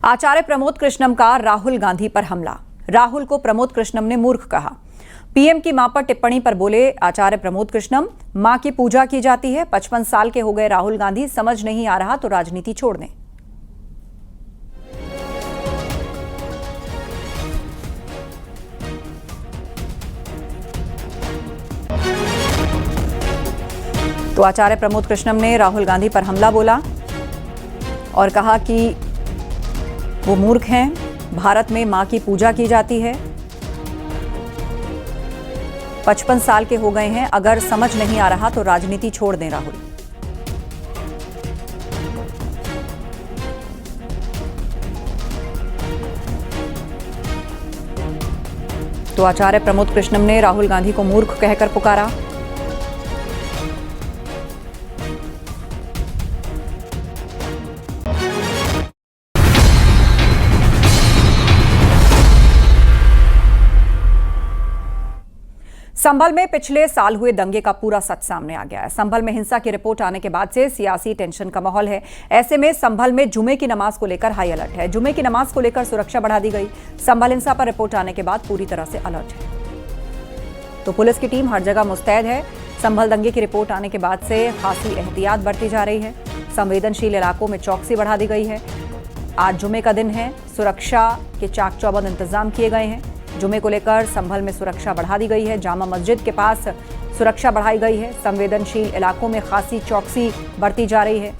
आचार्य प्रमोद कृष्णम का राहुल गांधी पर हमला। राहुल को प्रमोद कृष्णम ने मूर्ख कहा। पीएम की मां पर टिप्पणी पर बोले आचार्य प्रमोद कृष्णम, मां की पूजा की जाती है। 55 साल के हो गए राहुल गांधी, समझ नहीं आ रहा तो राजनीति छोड़ दें। तो आचार्य प्रमोद कृष्णम ने राहुल गांधी पर हमला बोला और कहा कि वो मूर्ख हैं, भारत में मां की पूजा की जाती है। 55 साल के हो गए हैं, अगर समझ नहीं आ रहा तो राजनीति छोड़ दें राहुल। तो आचार्य प्रमोद कृष्णम ने राहुल गांधी को मूर्ख कहकर पुकारा। संभल में पिछले साल हुए दंगे का पूरा सच सामने आ गया है। संभल में हिंसा की रिपोर्ट आने के बाद से सियासी टेंशन का माहौल है। ऐसे में संभल में जुमे की नमाज को लेकर हाई अलर्ट है। जुमे की नमाज को लेकर सुरक्षा बढ़ा दी गई। संभल हिंसा पर रिपोर्ट आने के बाद पूरी तरह से अलर्ट है, तो पुलिस की टीम हर जगह मुस्तैद है। संभल दंगे की रिपोर्ट आने के बाद से खासी एहतियात बरती जा रही है। संवेदनशील इलाकों में चौकसी बढ़ा दी गई है। आज जुमे का दिन है, सुरक्षा के चाक चौबंद इंतजाम किए गए हैं। जुमे को लेकर संभल में सुरक्षा बढ़ा दी गई है। जामा मस्जिद के पास सुरक्षा बढ़ाई गई है। संवेदनशील इलाकों में खासी चौकसी बरती जा रही है।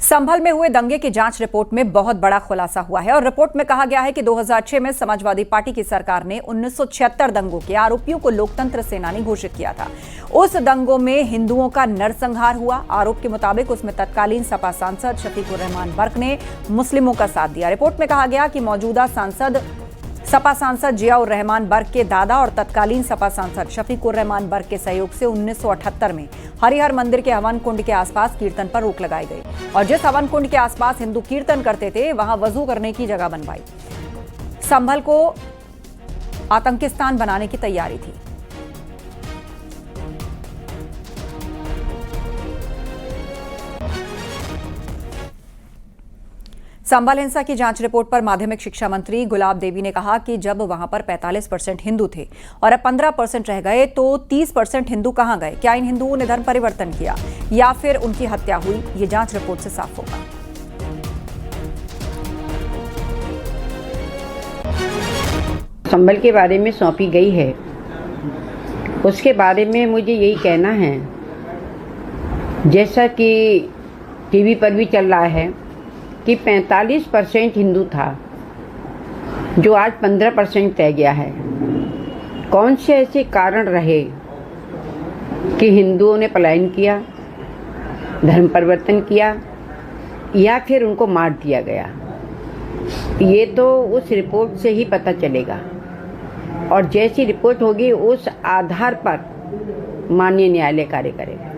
संभल में हुए दंगे की जांच रिपोर्ट में बहुत बड़ा खुलासा हुआ है और रिपोर्ट में कहा गया है कि 2006 में समाजवादी पार्टी की सरकार ने 1976 दंगों के आरोपियों को लोकतंत्र सेनानी घोषित किया था। उस दंगों में हिंदुओं का नरसंहार हुआ। आरोप के मुताबिक उसमें तत्कालीन सपा सांसद शफीकुर रहमान बर्क ने मुस्लिमों का साथ दिया। रिपोर्ट में कहा गया कि मौजूदा सपा सांसद जियाउर रहमान बर्क के दादा और तत्कालीन सपा सांसद शफीकुर रहमान बर्क के सहयोग से 1978 में हरिहर मंदिर के हवन कुंड के आसपास कीर्तन पर रोक लगाई गई और जिस हवन कुंड के आसपास हिंदू कीर्तन करते थे वहां वजू करने की जगह बनवाई। संभल को आतंकिस्तान बनाने की तैयारी थी। संभल हिंसा की जांच रिपोर्ट पर माध्यमिक शिक्षा मंत्री गुलाब देवी ने कहा कि जब वहां पर 45% हिंदू थे और अब 15% रह गए तो 30% हिंदू कहां गए? क्या इन हिंदुओं ने धर्म परिवर्तन किया या फिर उनकी हत्या हुई? ये जांच रिपोर्ट से साफ होगा। संभल के बारे में सौंपी गई है, उसके बारे में मुझे यही कहना है, जैसा कि टीवी पर भी चल रहा है कि 45% हिंदू था जो आज 15% रह गया है। कौन से ऐसे कारण रहे कि हिंदुओं ने पलायन किया, धर्म परिवर्तन किया या फिर उनको मार दिया गया? ये तो उस रिपोर्ट से ही पता चलेगा और जैसी रिपोर्ट होगी उस आधार पर माननीय न्यायालय कार्य करेगा।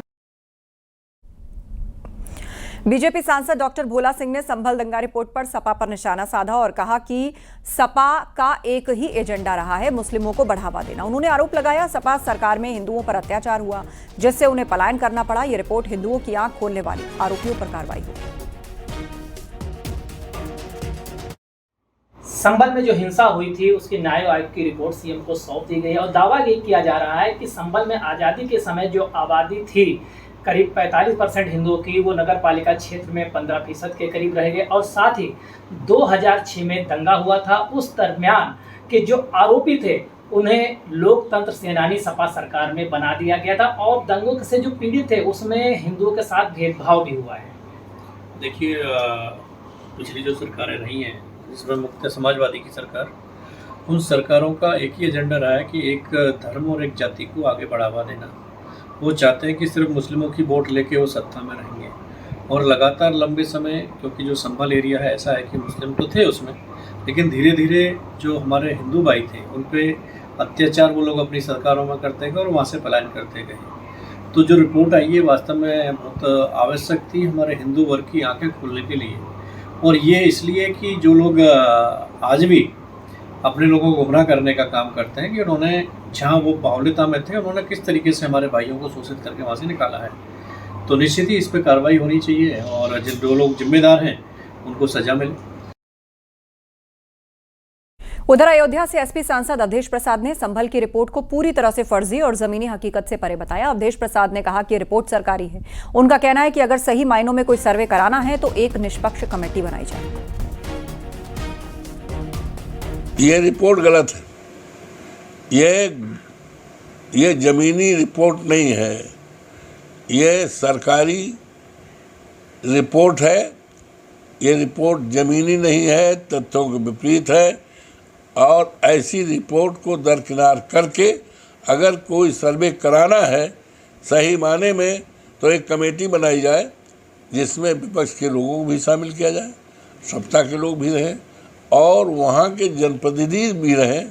बीजेपी सांसद डॉक्टर भोला सिंह ने संभल दंगा रिपोर्ट पर सपा पर निशाना साधा और कहा कि सपा का एक ही एजेंडा रहा है, मुस्लिमों को बढ़ावा देना। उन्होंने आरोप लगाया सपा सरकार में हिंदुओं पर अत्याचार हुआ जिससे उन्हें पलायन करना पड़ा। ये रिपोर्ट हिंदुओं की आंख खोलने वाली, आरोपियों पर कार्रवाई होगी। संभल में जो हिंसा हुई थी उसकी न्याय आयोग की रिपोर्ट सीएम को सौंप दी गई है और दावा ये किया जा रहा है कि संभल में आज़ादी के समय जो आबादी थी करीब 45% हिंदुओं की, वो नगर पालिका क्षेत्र में 15% के करीब रह गए और साथ ही 2006 में दंगा हुआ था। उस दरमियान के जो आरोपी थे उन्हें लोकतंत्र सेनानी सपा सरकार में बना दिया गया था और दंगों से जो पीड़ित थे उसमें हिंदुओं के साथ भेदभाव भी हुआ है। देखिए, पिछली जो सरकारें रही हैं जिसमें मुख्य समाजवादी की सरकार, उन सरकारों का एक ही एजेंडा रहा है कि एक धर्म और एक जाति को आगे बढ़ावा देना। वो चाहते हैं कि सिर्फ मुस्लिमों की वोट लेके वो सत्ता में रहेंगे और लगातार लंबे समय, क्योंकि जो संभल एरिया है ऐसा है कि मुस्लिम तो थे उसमें, लेकिन धीरे धीरे जो हमारे हिंदू भाई थे उन पे अत्याचार वो लोग अपनी सरकारों में करते गए और वहाँ से पलायन करते गए। तो जो रिपोर्ट आई है वास्तव में बहुत आवश्यक थी हमारे हिंदू वर्ग की आंखें खोलने के लिए, और ये इसलिए कि जो लोग आज भी अपने लोगों को गुमराह करने का काम करते हैं कि उन्होंने जहाँ वो बाहुल्यता में थे उन्होंने किस तरीके से हमारे भाइयों को शोषित करके वहाँ से निकाला है। तो निश्चित ही इस पर कार्रवाई होनी चाहिए और जो लोग जिम्मेदार हैं उनको सजा मिले। उधर अयोध्या से एसपी सांसद अवधेश प्रसाद ने संभल की रिपोर्ट को पूरी तरह से फर्जी और जमीनी हकीकत से परे बताया। अवधेश प्रसाद ने कहा कि रिपोर्ट सरकारी है। उनका कहना है कि अगर सही मायनों में कोई सर्वे कराना है तो एक निष्पक्ष कमेटी बनाई जाए। ये रिपोर्ट गलत है। ये जमीनी रिपोर्ट नहीं है, ये सरकारी रिपोर्ट है। ये रिपोर्ट जमीनी नहीं है, तथ्यों के विपरीत है। और ऐसी रिपोर्ट को दरकिनार करके अगर कोई सर्वे कराना है सही माने में तो एक कमेटी बनाई जाए जिसमें विपक्ष के लोगों को भी शामिल किया जाए, सत्ता के लोग भी रहें और वहाँ के जनप्रतिनिधि भी रहें